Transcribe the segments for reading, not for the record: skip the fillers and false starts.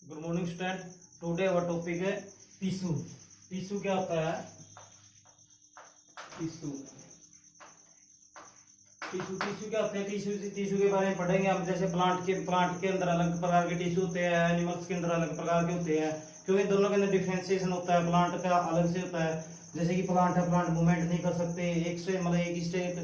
Good morning student. Today our topic है tissue. Tissue क्या होता है? टिश्यू टिश्यू टिश्यू क्या होता है? टिश्यू टिश्यू के बारे में पढ़ेंगे हम। जैसे प्लांट के अंदर अलग प्रकार के टिश्यू होते हैं, एनिमल्स के अंदर अलग प्रकार के होते हैं, क्योंकि दोनों के अंदर डिफरेंशिएशन होता है। प्लांट का अलग से होता है, जैसे कि प्लांट है, प्लांट मूवमेंट नहीं कर सकते, एक स्टेज मतलब एक स्टेज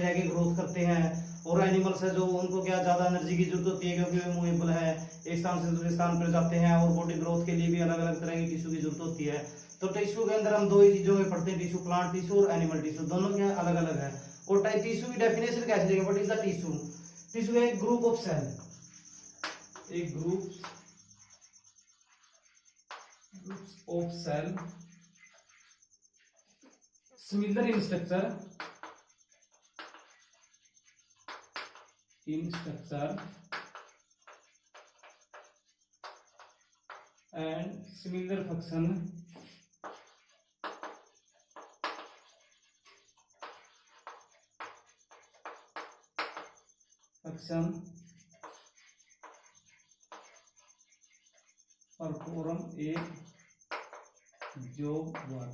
है कि ग्रोथ करते हैं। और एनिमल्स है जो उनको क्या ज्यादा एनर्जी की जरूरत होती है, क्योंकि वे मूवेबल है, एक स्थान से दूसरे स्थान पर जाते हैं, और बॉडी ग्रोथ के लिए भी अलग अलग तरह की टिश्यू की जरूरत होती है। तो टिश्यू के अंदर हम दो ही चीजों में पढ़ते हैं, टिश्यू प्लांट टिश्यू और एनिमल टिश्यू, दोनों के अलग अलग है। और टिश्यू की डेफिनेशन कैसे देंगे? What is the tissue? Tissue है एक ग्रुप ऑफ सेल, एक group of cell similar in structure and similar function perform a job work।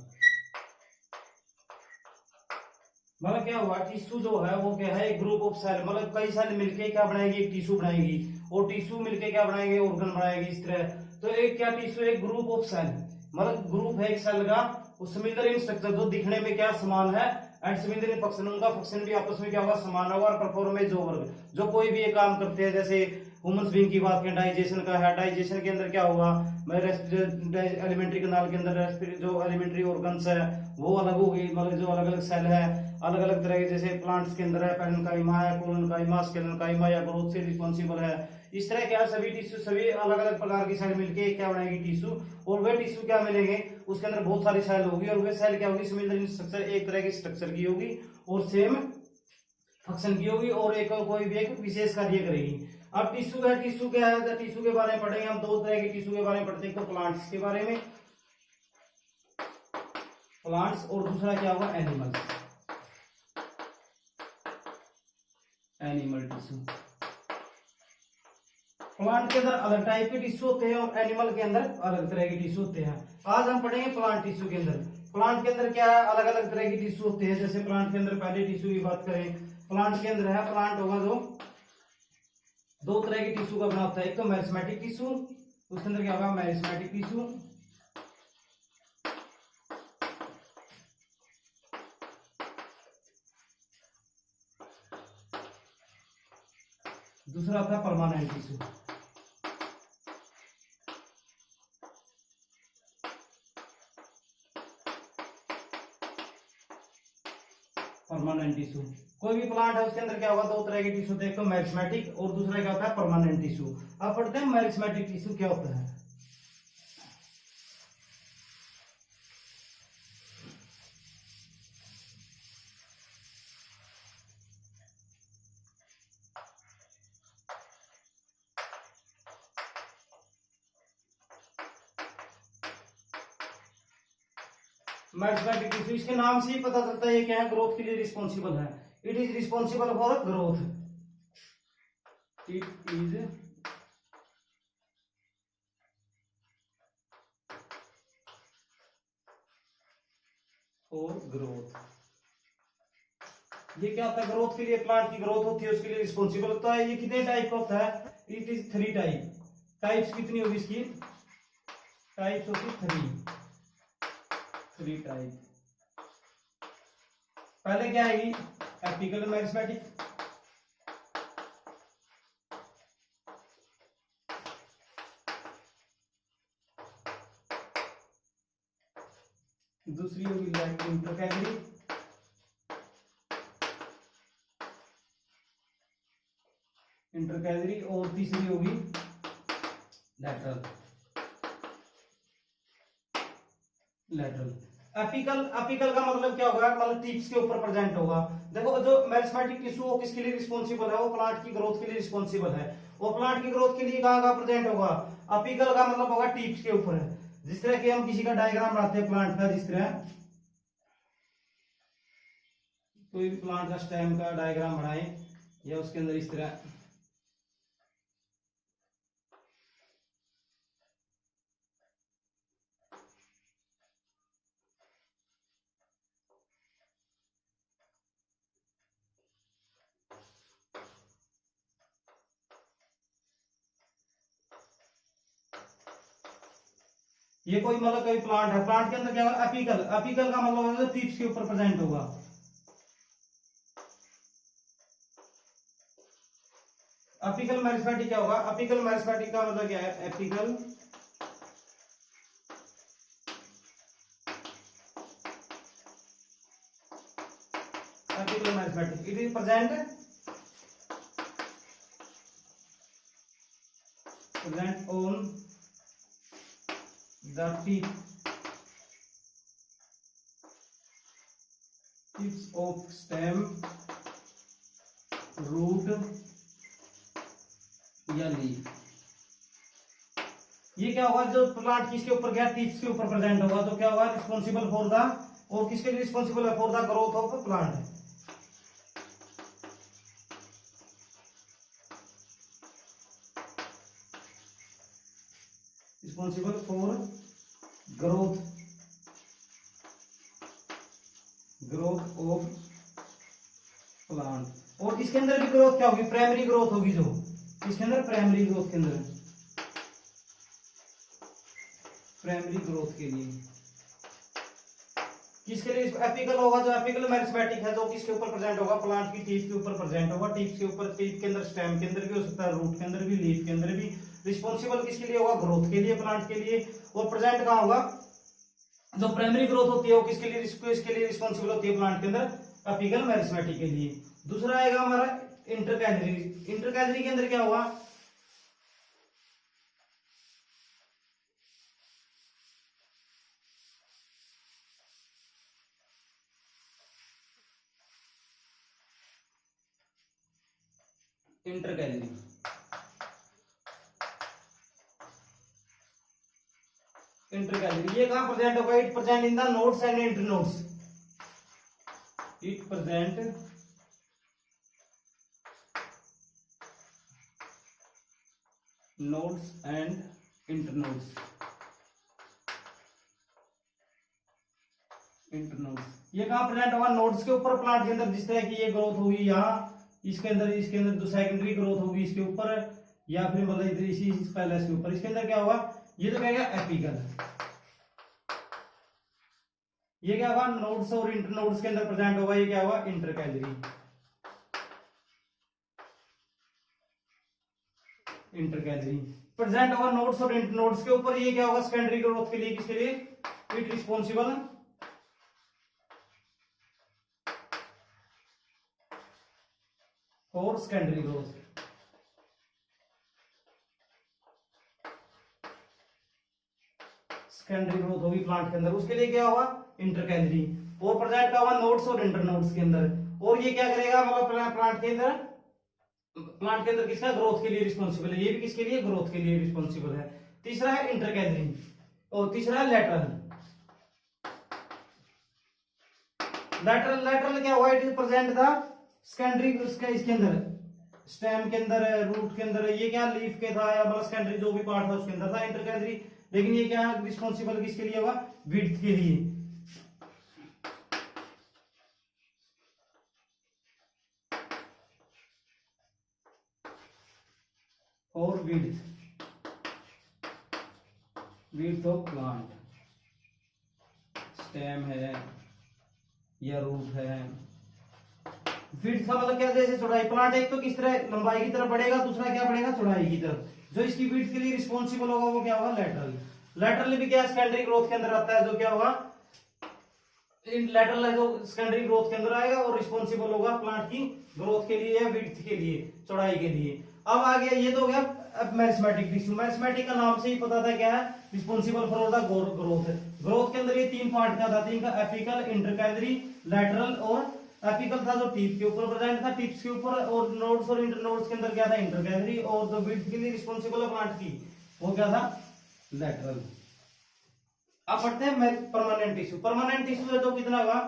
मतलब क्या हुआ? टिश्यू जो है वो क्या है? एक ग्रुप ऑफ सेल, मतलब कई सेल मिलके क्या बनाएगी? एक टिश्यू बनाएगी, और टिश्यू मिलके क्या बनाएंगे? ऑर्गन बनाएगी, इस तरह। तो एक क्या टिश्यू? एक ग्रुप ऑफ सेल, मतलब ग्रुप है एक सेल का, सिमिलर इन स्ट्रक्चर, जो दिखने में क्या समान है, एंड सिमिलर इन फंक्शन, उनका फंक्शन भी आपस में क्या होगा? समान होगा। और परफॉर्म जो वर्क, जो कोई भी ये काम करते हैं, जैसे ह्यूमंस बीइंग की बात करें, डाइजेशन का है, डाइजेशन के अंदर क्या होगा? एलिमेंट्री कनाल के अंदर जो एलिमेंट्री ऑर्गन्स है वो अलग होगी, मतलब जो अलग अलग सेल है अलग अलग तरह के, जैसे प्लांट्स के अंदर है पैरेन्काइमा है, कोलोनकाइमा, स्केलेनकाइमा या ग्रोथ से रिस्पॉन्सिबल है। इस तरह क्या सभी टिश्यू, सभी अलग अलग प्रकार की सेल मिलके क्या बनाएगी? टिश्यू। और वे टिश्यू क्या मिलेंगे? उसके अंदर बहुत सारी सेल होगी, और वे सेल क्या होगी? सिमिलर इन स्ट्रक्चर, एक तरह की स्ट्रक्चर की होगी, और सेम फंक्शन की होगी, और एक कोई भी एक विशेष कार्य करेगी। अब टिश्यू है, टिश्यू क्या है? टिश्यू के बारे में पढ़ेंगे हम। दो तरह के टिश्यू के बारे में पढ़ते हैं, तो प्लांट्स के बारे में, प्लांट्स, और दूसरा क्या होगा? Animals, animal tissue. प्लांट के अंदर अलग टाइप के टिश्यू होते हैं, और एनिमल के अंदर अलग तरह के टिश्यू होते हैं। आज हम पढ़ेंगे प्लांट टिश्यू के अंदर। प्लांट के अंदर क्या है? अलग अलग तरह के टिश्यू होते हैं। जैसे प्लांट के अंदर पहले टिश्यू की बात करें, प्लांट के अंदर है, प्लांट होगा जो दो तरह के टिश्यू का बना होता है। एक तो मेरिस्मेटिक टिश्यू, उसके अंदर क्या होगा? Meristematic tissue. दूसरा होता है परमानेंट टिश्यू। परमानेंट टिश्यू, कोई भी प्लांट है उसके अंदर क्या होगा? दो तरह के टिश्यू होते हैं, एक तो मेरिस्मेटिक, और दूसरा क्या होता है? Permanent tissue. अब पढ़ते हैं मेरिस्मेटिक टिश्यू क्या होता है। मेरिस्मेटिक टिश्यू, इसके नाम से ही पता चलता है ये क्या है? ग्रोथ के लिए रिस्पॉन्सिबल है। It is responsible for growth, it is for growth. ये क्या होता है? ग्रोथ के लिए, प्लांट की ग्रोथ होती है उसके लिए रिस्पॉन्सिबल होता है। ये कितने टाइप का होता है? It is 3 type. टाइप्स कितनी होगी इसकी? टाइप्स होती 3 टाइप। पहले क्या आएगी? एपिकल मेरिस्मेटिक, दूसरी होगी इंटरकैलरी, इंटरकैलरी, और तीसरी होगी लैटरल। लैटरल एपिकल, एपिकल का मतलब क्या होगा? मतलब टिप्स के ऊपर प्रेजेंट होगा। देखो जो मेरिस्मेटिक टिश्यू वो किसके लिए रिस्पॉन्सिबल है? वो प्लांट की ग्रोथ के लिए रिस्पॉन्सिबल है। वो प्लांट की ग्रोथ के लिए कहां कहां प्रेजेंट होगा? एपिकल का मतलब होगा टिप्स के ऊपर है। जिस तरह कि हम किसी का डायग्राम बनाते हैं प्लांट का, जिस तरह कोई भी प्लांट का स्टेम का डायग्राम बनाए, या उसके अंदर इस तरह ये कोई मतलब कोई प्लांट है, प्लांट के अंदर क्या होगा, एपिकल, एपिकल का मतलब होगा टिप्स के ऊपर प्रेजेंट होगा। एपिकल मेरिस्टेम क्या होगा, एपिकल मेरिस्टेम का मतलब क्या है, apical meristem it is present on the tips of stem, root या लीफ। ये क्या होगा, जो प्लांट किसके ऊपर गया, टिप्स के ऊपर प्रेजेंट होगा, तो क्या होगा, रिस्पॉन्सिबल फॉर द, और किसके लिए रिस्पॉन्सिबल है, for the growth of plant. Responsible for growth of plant. और इसके अंदर भी ग्रोथ क्या होगी, प्राइमरी ग्रोथ होगी, जो इसके अंदर प्राइमरी ग्रोथ के अंदर, प्राइमरी ग्रोथ के लिए किसके लिए एपिकल होगा, जो एपिकल मेरिस्टेमेटिक है, जो किसके ऊपर प्रेजेंट होगा, प्लांट की टिप के ऊपर प्रेजेंट होगा। टिप के ऊपर, टिप के अंदर, स्टेम के अंदर भी हो सकता है, रूट के अंदर भी, लीफ के अंदर भी। रिस्पॉन्सिबल किसके लिए होगा, ग्रोथ के लिए, प्लांट के लिए। और प्रेजेंट कहां होगा, जो प्राइमरी ग्रोथ होती है वो किसके लिए, इसके लिए रिस्पॉन्सिबल होती है, प्लांट के अंदर, एपिकल मेरिस्टेमेटिक के लिए। दूसरा आएगा हमारा इंटरकैलरी। इंटरकैलरी के अंदर क्या होगा, इंटरकैलरी, इंटरकैलरी ये कहां प्रेजेंट होगा, it present in the nodes and internodes, it present nodes and internodes, internodes ये कहां प्रेजेंट होगा, नोड्स के ऊपर, प्लांट के अंदर। जिस तरह की ये ग्रोथ हुई यहाँ, इसके अंदर जो सेकेंडरी ग्रोथ होगी इसके ऊपर, या फिर मतलब इधर इसी पैलेस के ऊपर, इसके अंदर क्या होगा, ये तो क्या गया एपिकल। ये क्या होगा, नोड्स और इंटरनोड्स के अंदर प्रेजेंट होगा, ये क्या होगा, इंटरकैलरी, इंटरकैलरी प्रेजेंट होगा नोड्स और इंटरनोड्स के ऊपर। ये क्या होगा, सेकेंडरी ग्रोथ के लिए, किसके लिए, it responsible for secondary growth, secondary growth होगी प्लांट के अंदर, उसके लिए क्या होगा, इंटरकैलरी। और प्रेजेंट का होगा नोड्स और इंटरनोड्स के अंदर। और ये क्या करेगा, मतलब प्लांट के अंदर, प्लांट के अंदर किसका, ग्रोथ के लिए रिस्पॉन्सिबल है, ये भी किसके लिए, ग्रोथ के लिए रिस्पॉन्सिबल है। तीसरा है इंटरकैलरी, और तीसरा है लेटरल। लेटरल, लेटरल क्या हुआ, it is present the secondary, इसके अंदर, स्टेम के अंदर, रूट के अंदर, ये क्या लीफ के था, या मतलब सेकेंडरी जो भी पार्ट था उसके अंदर था इंटरकैलरी। लेकिन ये क्या रिस्पॉन्सिबल किसके लिए होगा, विड्थ के लिए, और विड्थ ऑफ प्लांट, स्टेम है या रूट है। विड्थ का मतलब क्या, जैसे चौड़ाई, प्लांट एक तो किस तरह लंबाई की तरफ बढ़ेगा, दूसरा क्या बढ़ेगा, चौड़ाई की तरफ। जो इसकी विड्थ के लिए रिस्पॉन्सिबल होगा वो क्या होगा, लेटरल। लेटरल भी क्या सेकेंडरी ग्रोथ के अंदर आता है, जो क्या होगा, लेटरल है जो सेकेंडरी ग्रोथ के अंदर आएगा, और रिस्पॉन्सिबल होगा प्लांट की ग्रोथ के लिए या विड्थ के लिए, चौड़ाई के लिए। अब आ गया, ये तो हो गया मेरिस्टेमेटिक टिश्यू। मेरिस्टेमेटिक का नाम से ही पता था क्या है, responsible for the growth. Growth के अंदर ये तीन पार्ट का था, तीन का, एपिकल, इंटरकैलरी, लेटरल। और एपिकल था जो टिप के ऊपर प्रेजेंट था, टिप्स के ऊपर, और नोड्स और इंटरनोड्स के अंदर क्या था, इंटरकैलरी। और जो विड्थ के लिए रिस्पॉन्सिबल है प्लांट की, वो क्या था, लेटरल। अब पढ़ते हैं परमानेंट टिश्यू। परमानेंट टिश्यू है तो कितना होगा,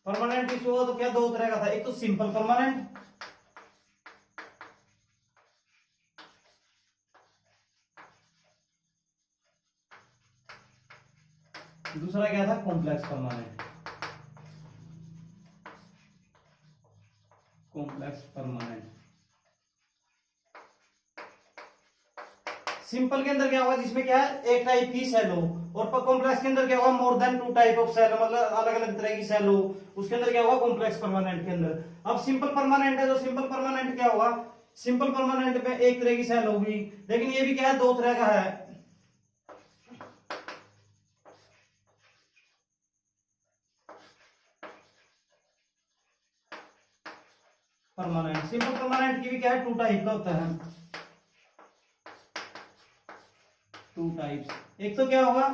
परमानेंट टिश्यू हो तो क्या, दो तरह का था, एक तो सिंपल परमानेंट, दूसरा क्या था, कॉम्प्लेक्स परमानेंट। सिंपल के अंदर क्या होगा, जिसमें क्या है एक टाइप की सेल हो, और कॉम्प्लेक्स के अंदर क्या होगा, more than two type of cell, मतलब अलग अलग तरह की सेल हो, उसके अंदर क्या होगा, कॉम्प्लेक्स परमानेंट के अंदर। अब सिंपल परमानेंट है, तो सिंपल परमानेंट क्या होगा, सिंपल परमानेंट में एक तरह की सेल होगी, लेकिन ये भी क्या है, दो तरह का है। परमानेंट, सिंपल परमानेंट की भी क्या है, टू टाइप का होता है, टू टाइप्स। एक तो क्या होगा,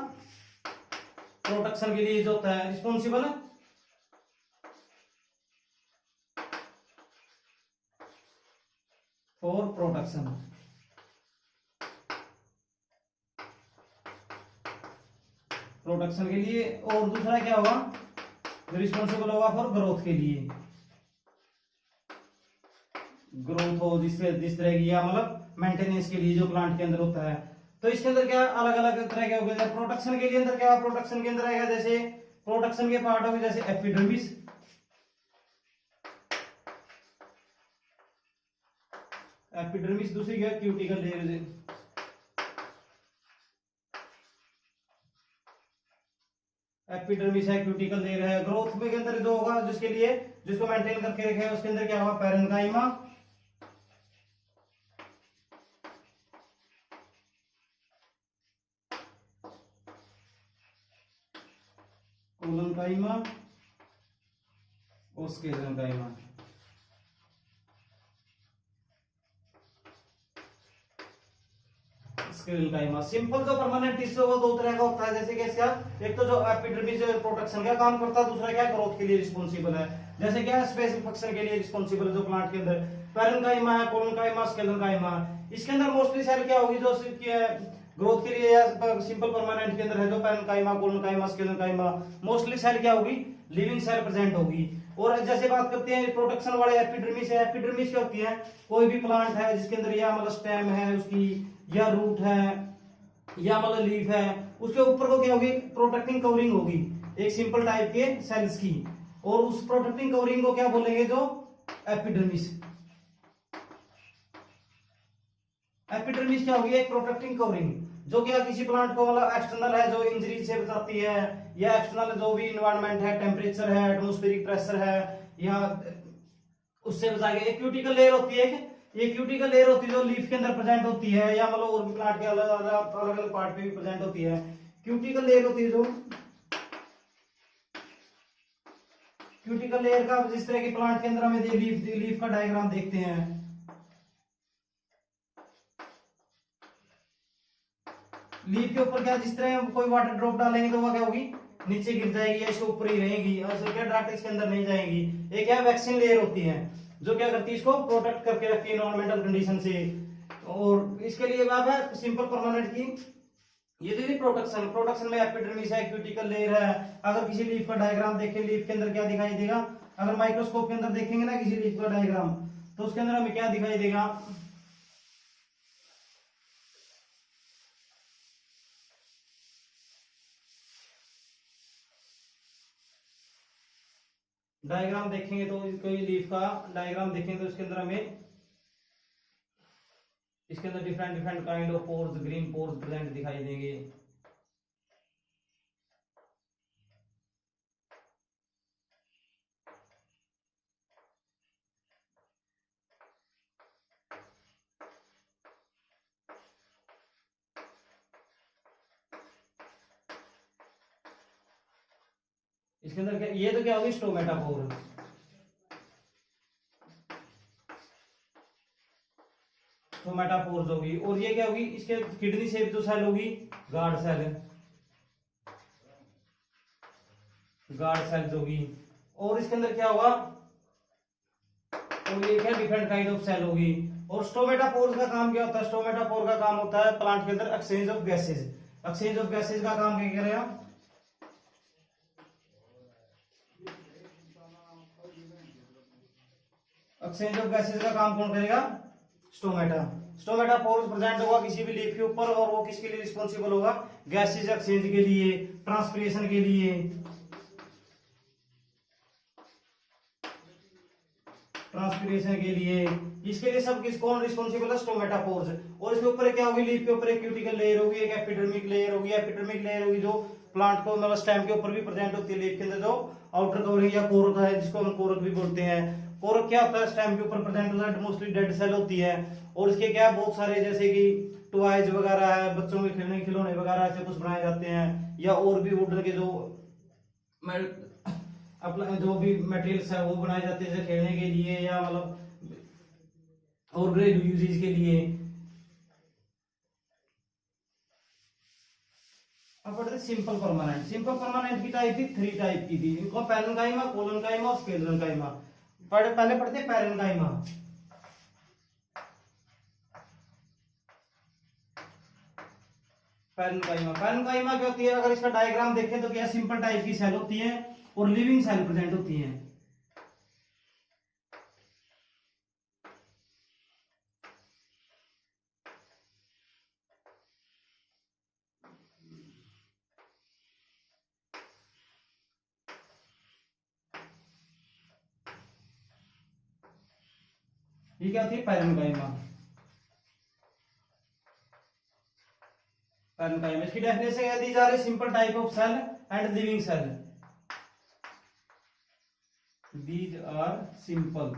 प्रोटेक्शन के लिए जो होता है रिस्पॉन्सिबल फॉर प्रोटेक्शन, प्रोटेक्शन के लिए, और दूसरा क्या होगा, रिस्पॉन्सिबल होगा फॉर ग्रोथ के लिए, ग्रोथ हो जिस तरह की, या मतलब मेंटेनेंस के लिए जो प्लांट के अंदर होता है। तो इसके अंदर क्या अलग अलग तरह के हो गए। प्रोटेक्शन के लिए अंदर क्या, प्रोटेक्शन के अंदर आएगा, जैसे प्रोटेक्शन के पार्ट हो गए जैसे एपिडर्मिस, एपिडर्मिस, दूसरी क्या, क्यूटिकल लेयर, एपिडर्मिस है, क्यूटिकल लेयर है। ग्रोथ में के अंदर जो होगा, जिसके लिए जिसको मेंटेन करके रखे, उसके अंदर क्या होगा, पैरेन्काइमा, कोलनकाइमा और स्केलेनकाइमा। स्केलेनकाइमा सिंपल जो परमानेंट टिश्यू वो दो तरह का होता है, जैसे कि इसका एक तो जो एपिडर्मिस प्रोटेक्शन का काम करता है, दूसरा क्या ग्रोथ के लिए रिस्पॉन्सिबल है, जैसे क्या स्पेसिफिक फंक्शन के लिए रिस्पॉन्सिबल है जो प्लांट के अंदर, पैरेन्काइमा है, कोलनकाइमा, स्केलेनकाइमा। इसके अंदर मोस्टली सेल क्या होगी, जो ग्रोथ के लिए या सिंपल परमानेंट के अंदर है, जो पैरेन्काइमा, कोलनकाइमा, स्केलेनकाइमा, मोस्टली सेल क्या होगी, लिविंग सेल प्रेजेंट होगी। और जैसे बात करते हैं प्रोटेक्शन वाले एपिडर्मिस है, एपिडर्मिस क्या होती है, कोई भी प्लांट है जिसके अंदर या मतलब स्टेम है उसकी, या रूट है, या मतलब लीफ है, उसके ऊपर को क्या होगी, प्रोटेक्टिंग कवरिंग होगी एक सिंपल टाइप के सेल्स की, और उस प्रोटेक्टिंग कवरिंग को क्या बोलेंगे, जो एपिडर्मिस। एपिडर्मिस क्या होगी, एक प्रोटेक्टिंग कवरिंग, जो क्या किसी प्लांट को मतलब एक्सटर्नल है, जो इंजरी से बचाती है, या एक्सटर्नल जो भी इन्वायरमेंट है, टेम्परेचर है, एटमॉस्फेरिक प्रेशर है, या उससे बचा के। एक क्यूटिकल लेयर होती है, ये क्यूटिकल लेयर होती है जो लीफ के अंदर प्रेजेंट होती है, या मतलब और भी प्लांट के अलग अलग पार्ट पे भी प्रेजेंट होती है। क्यूटिकल लेयर होती है जो, क्यूटिकल लेयर का जिस तरह के प्लांट के अंदर हमें लीफ का डायग्राम देखते हैं, लीफ के ऊपर क्या, जिस तरह हम कोई वाटर ड्रॉप डालेंगे तो वह क्या होगी, नीचे गिर जाएगी, या इसके ऊपर ही रहेगी, और क्या डायरेक्ट इसके अंदर नहीं जाएगी। एक क्या वैक्सीन लेयर होती है, जो क्या करती है, इसको प्रोटेक्ट करके रखती है एनवायरमेंटल कंडीशन से। और इसके लिए बात है सिंपल परमानेंट की, ये तो प्रोटेक्शन, प्रोटेक्शन में एपिडर्मिस है, क्यूटिकल लेयर है। अगर किसी लीफ का डायग्राम देखें, लीफ के अंदर क्या दिखाई देगा, अगर माइक्रोस्कोप के अंदर देखेंगे ना किसी लीफ का डायग्राम, तो उसके अंदर हमें क्या दिखाई देगा, डायग्राम देखेंगे तो कोई लीफ का डायग्राम देखेंगे तो इसके अंदर हमें, इसके अंदर different different kind of pores, green pores present दिखाई देंगे। इसके अंदर क्या, ये तो क्या होगी, स्टोमेटापोर, स्टोमेटापोर्स होगी। और ये क्या होगी, इसके किडनी शेप जो सेल होगी, गार्ड सेल, गार्ड सेल्स होगी। और इसके अंदर क्या होगा, और ये क्या डिफरेंट काइंड ऑफ सेल होगी। और स्टोमेटापोर का काम क्या होता है, स्टोमेटापोर का काम होता है प्लांट के अंदर exchange of gases, exchange of gases का काम क्या करेगा, एक्सचेंज ऑफ गैसेज का काम कौन करेगा, स्टोमेटा। स्टोमेटापोर प्रेजेंट होगा किसी भी लीफ के ऊपर, और वो किसके लिए रिस्पॉन्सिबल होगा, गैसेज एक्सचेंज के लिए, ट्रांसपिरेशन के लिए। ट्रांसपिरेशन के लिए, इसके लिए सब कौन रिस्पॉन्सिबल है, स्टोमेटापोर्स। और इसके ऊपर क्या होगी, लीफ के ऊपर एक क्यूटिकल लेयर होगी, एक एपिडर्मिक लेयर होगी। एपिडर्मिक लेयर होगी जो प्लांट को मतलब स्टेम के ऊपर भी प्रेजेंट होती है, लीफ के अंदर जो आउटर कवरिंग या कोरक है, जिसको हम कोरक भी बोलते हैं। कोरक क्या होता है, स्टेम के ऊपर प्रेजेंट होता है, मोस्टली डेड सेल होती है। और इसके क्या बहुत सारे जैसे कि टॉयज वगैरह है, बच्चों के खेलने के खिलौने वगैरह ऐसे कुछ बनाए जाते हैं, या और भी वुडन के जो अपना जो भी मटेरियल्स है वो बनाए जाते हैं, जैसे खेलने के लिए या मतलब और घरेलू यूजेज के लिए। अब पढ़ते सिंपल परमानेंट। सिंपल परमानेंट की टाइप थी, 3 टाइप की थी, इनको पैरेन्काइमा, कोलोनकाइमा और स्क्लेरेन्काइमा। पहले पढ़ते पैरेन्काइमा। पैरेन्काइमा क्या होती है, अगर इसका डायग्राम देखें तो क्या सिंपल टाइप की सेल होती है और लिविंग सेल प्रेजेंट होती है। ये क्या होती है, पैरेन्काइमा। पैरेन्काइमा इसकी डेफिनेशन क्या दी जा रही है, simple type of cell and living cell. These are simple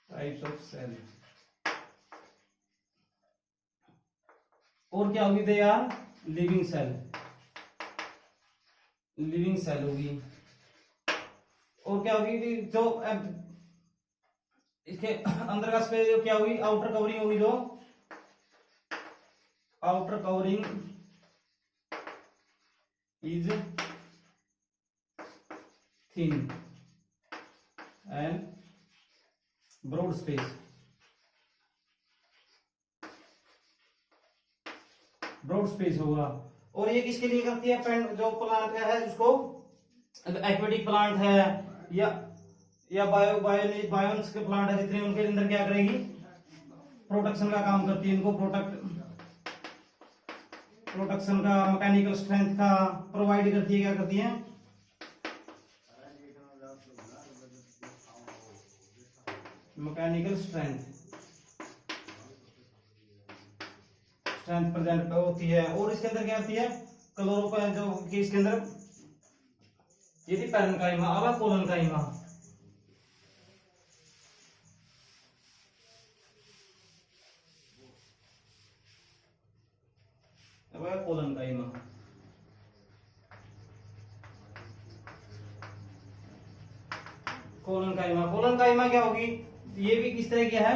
types of cell। और क्या होगी, they are living cell. Living cell होगी। और क्या होगी, जो इसके अंदर का स्पेस क्या होगी, आउटर कवरिंग होगी, जो outer covering is thin and broad space। Broad space होगा। और ये किसके लिए करती है, जो प्लांट है जिसको एक्वेटिक प्लांट है या बायोन्स के प्लांट है जितने, उनके अंदर क्या करेगी, प्रोटेक्शन का काम करती है। इनको प्रोटेक्शन का, मैकेनिकल स्ट्रेंथ का प्रोवाइड करती है। क्या करती है, मैकेनिकल स्ट्रेंथ प्रेजेंट होती है। और इसके अंदर क्या होती है, क्लोरोपेन, जो कि इसके अंदर ये थी पैरेन्काइमा। अब कोलोनकाइमा। कोलोनकाइमा कोलोनकाइमा क्या होगी, ये भी किस तरह की है,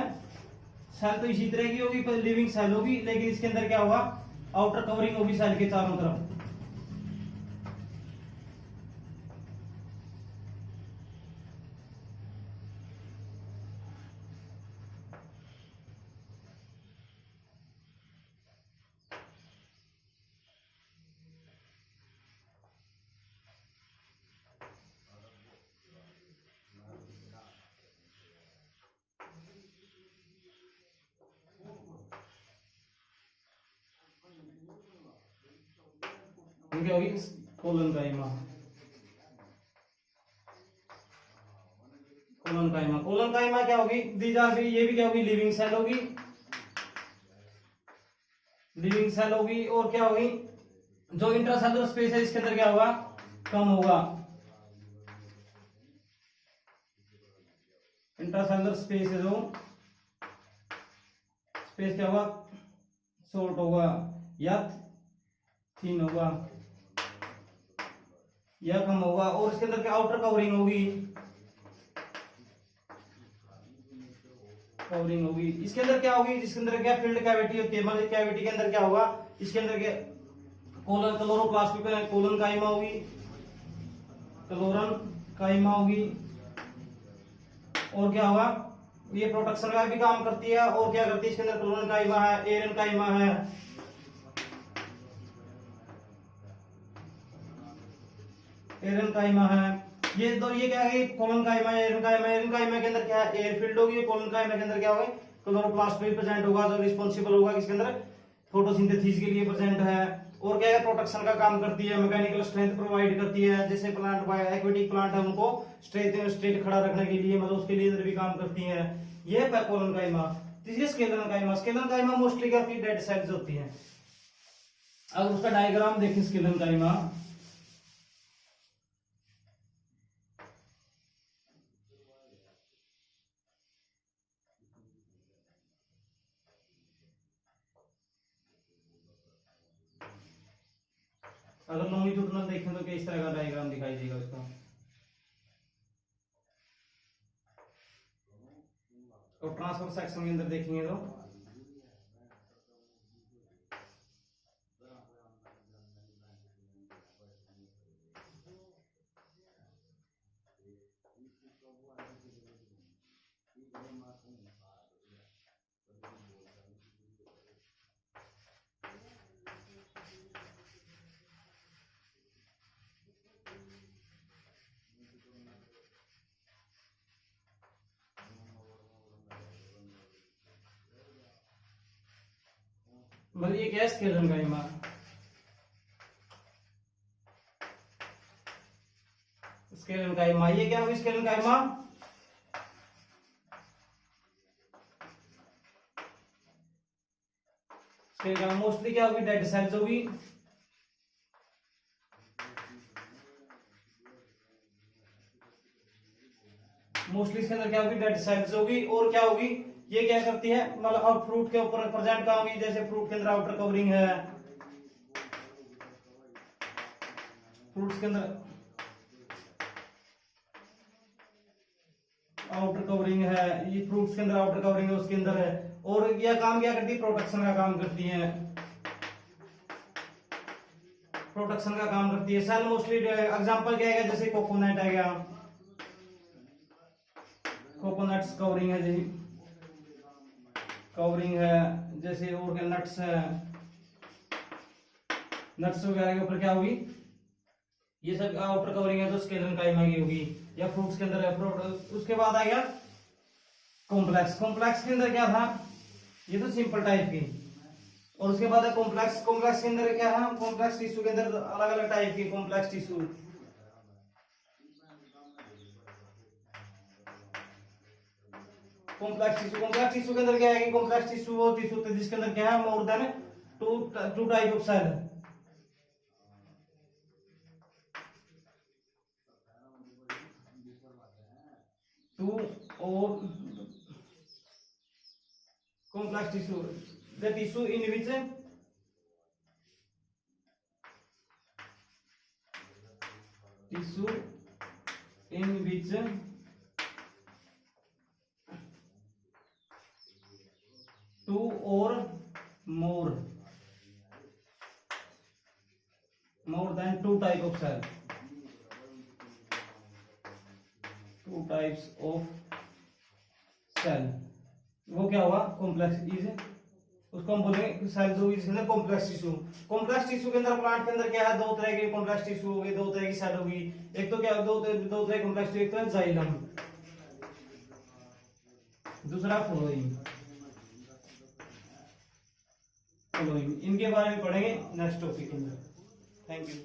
सेल तो इसी तरह की होगी, पर लिविंग सेल होगी, लेकिन इसके अंदर क्या होगा, आउटर कवरिंग होगी सेल के चारों तरफ। क्या होगी, कोलोनकाइमा। कोलोनकाइमा क्या होगी, दीज आर भी, ये भी क्या होगी, लिविंग सेल होगी। लिविंग सेल होगी। और क्या होगी, जो इंट्रासेलुलर स्पेस है इसके अंदर क्या होगा, कम होगा। इंट्रासेलुलर स्पेस है जो स्पेस क्या होगा, शॉर्ट होगा या थिन होगा या कम होगा। और इसके अंदर क्या, आउटर कवरिंग होगी, इसके अंदर क्या होगी, जिसके अंदर क्या फिल्ड कैविटी होती है, मतलब कैविटी के अंदर क्या होगा, इसके अंदर क्या क्लोरोप्लास्ट कोलोनकाइमा होगी, क्लोरोनकाइमा होगी। और क्या होगा, ये प्रोटेक्शन का भी काम करती है। और क्या करती है, इसके अंदर क्लोरोनकाइमा है, एरेनकाइमा है, एरेनकाइमा है। ये तो ये क्या है, कोलोनकाइमा, एरेनकाइमा के अंदर क्या है, एयर फील्ड होगी। कोलोनकाइमा के अंदर क्या होगा, क्लोरोप्लास्ट भी प्रेजेंट होगा, जो रिस्पॉन्सिबल होगा किसके अंदर, फोटोसिंथेसिस के लिए प्रेजेंट है। और क्या है, प्रोटेक्शन का काम करती है, मैकेनिकल स्ट्रेंथ प्रोवाइड करती है, जैसे प्लांट एक्वेटिक प्लांट है उनको स्ट्रेट खड़ा रखने के लिए, मतलब उसके लिए भी काम करती है। ये है कोलनकाइमा। तीसरी स्केलेनकाइमा। स्केलेनकाइमा मोस्टली क्या होती है, डेड सेल्स होती हैं। अब उसका डायग्राम देखें स्केलेनकाइमा। अगर लॉन्गिट्यूडनल देखें तो किस तरह का डायग्राम दिखाई देगा उसका। और ट्रांसफर सेक्शन के अंदर देखेंगे तो मतलब ये क्या है, स्केलेनकाइमा। स्केलेनकाइमा ये क्या होगी, स्केलेनकाइमा मोस्टली क्या होगी, डेड सेल्स होगी। मोस्टली इसके अंदर क्या होगी, डेड सेल्स होगी। और क्या होगी, ये क्या करती है, मतलब अब फ्रूट के ऊपर प्रेजेंट कहाँ होगी, जैसे फ्रूट के अंदर आउटर कवरिंग है, फ्रूट्स के अंदर आउटर कवरिंग है, ये फ्रूट्स के अंदर आउटर कवरिंग है, उसके अंदर है। और यह काम क्या करती है, प्रोटेक्शन का काम करती है, प्रोटेक्शन का काम करती है। सेल मोस्टली एग्जांपल क्या है, जैसे कोकोनट है गया, कोकोनट्स कवरिंग है जी, कवरिंग है, जैसे और क्या नट्स है, नट्स वगैरह के ऊपर क्या होगी, ये सब आउटर कवरिंग है तो स्केलेनकाइमा की होगी। या फ्रूट्स के अंदर है। उसके बाद आ गया कॉम्प्लेक्स। कॉम्प्लेक्स के अंदर क्या था, ये तो सिंपल टाइप की। और उसके बाद है कॉम्प्लेक्स। कॉम्प्लेक्स के अंदर क्या है, कॉम्प्लेक्स टिश्यू के अंदर अलग अलग टाइप की कॉम्प्लेक्स टिश्यू। कॉम्प्लेक्स टिश्यू के अंदर क्या है, कॉम्प्लेक्स टिश्यू वो टिश्यू होते हैं जिसके अंदर क्या है, more than two type of cell, two और complex tissue, the tissue in which two or more than two type of cell, two types of cell, वो क्या हुआ, कॉम्प्लेक्स इज, उसको हम बोलेंगे सेल्स होगी जिसके अंदर कॉम्प्लेक्स टिश्यू। कॉम्प्लेक्स टिश्यू के अंदर प्लांट के अंदर क्या है, दो तरह के कॉम्प्लेक्स टिश्यू होगी, दो तरह की सेल होगी। एक तो क्या दो तरह के कॉम्प्लेक्स टिश्यू, एक तो है जाइलम, दूसरा फ्लोएम। इनके बारे में पढ़ेंगे नेक्स्ट टॉपिक के अंदर। Thank you.